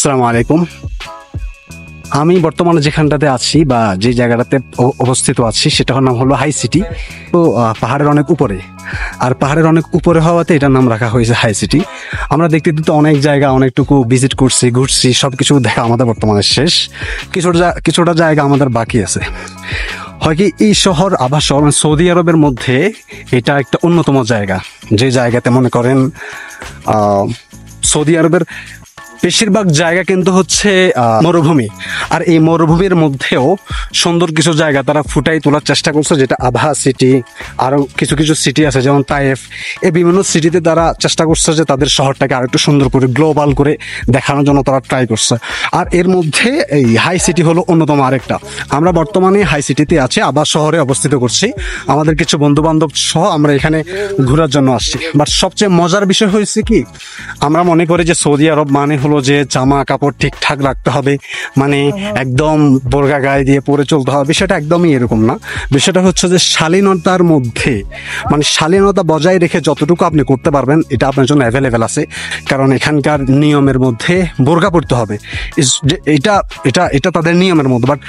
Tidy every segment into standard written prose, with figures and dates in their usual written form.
আসসালামু আলাইকুম। আমি বর্তমানে যেখানটাতে আছি বা যে জায়গাটাতে অবস্থিত আছি সেটার নাম হলো হাই সিটি। তো পাহাড়ের অনেক উপরে, আর পাহাড়ের অনেক উপরে হওয়াতে এটার নাম রাখা হয়েছে হাই সিটি। আমরা দেখতে দেখতে অনেক জায়গা অনেকটুকু ভিজিট করছি, ঘুরছি, সব কিছু দেখা আমাদের বর্তমানে শেষ। কিছুটা জায়গা আমাদের বাকি আছে। হয় কি, এই শহর আবাস শহর মানে সৌদি আরবের মধ্যে এটা একটা অন্যতম জায়গা, যে জায়গাতে মনে করেন সৌদি আরবের বেশিরভাগ জায়গা কিন্তু হচ্ছে মরুভূমি। আর এই মরুভূমির মধ্যেও সুন্দর কিছু জায়গা তারা ফুটাই তোলার চেষ্টা করছে, যেটা আভা সিটি, আরও কিছু কিছু সিটি আছে যেমন তায়েফ। এই বিভিন্ন সিটিতে তারা চেষ্টা করছে যে তাদের শহরটাকে আরেকটু সুন্দর করে গ্লোবাল করে দেখানোর জন্য তারা ট্রাই করছে। আর এর মধ্যে এই হাই সিটি হলো অন্যতম আরেকটা। আমরা বর্তমানে হাই সিটিতে আছি, আভা শহরে অবস্থিত করছি। আমাদের কিছু বন্ধু বান্ধব সহ আমরা এখানে ঘোরার জন্য আসছি। বাট সবচেয়ে মজার বিষয় হয়েছে কি, আমরা মনে করি যে সৌদি আরব মানে হলো যে জামা কাপড় ঠিকঠাক রাখতে হবে, মানে একদম বোরকা গায়ে দিয়ে পরে চলতে হবে। বিষয়টা একদমই এরকম না। বিষয়টা হচ্ছে যে শালীনতার মধ্যে, মানে শালীনতা বজায় রেখে যতটুকু আপনি করতে পারবেন এটা আপনার জন্য অ্যাভেলেবেল আছে। কারণ এখানকার নিয়মের মধ্যে বোরকা পড়তে হবে, এটা এটা এটা তাদের নিয়মের মধ্যে। বাট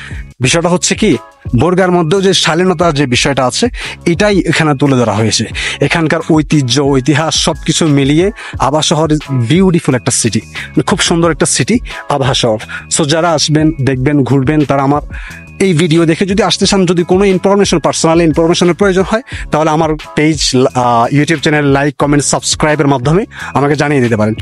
বিষয়টা হচ্ছে কি, বোরকার মধ্যেও যে শালীনতার যে বিষয়টা আছে এটাই এখানে তুলে ধরা হয়েছে। এখানকার ঐতিহ্য, ইতিহাস সবকিছু মিলিয়ে আভা শহর বিউটিফুল একটা সিটি, খুব সুন্দর একটা সিটি আভা শহর। সো যারা আসবেন, দেখবেন, ঘুরবেন, তারা আমার এই ভিডিও দেখে যদি আসতে চান, যদি কোনো ইনফরমেশন, পার্সোনাল ইনফরমেশনের প্রয়োজন হয়, তাহলে আমার page, YouTube channel like, comment, সাবস্ক্রাইবের মাধ্যমে আমাকে জানিয়ে দিতে পারেন।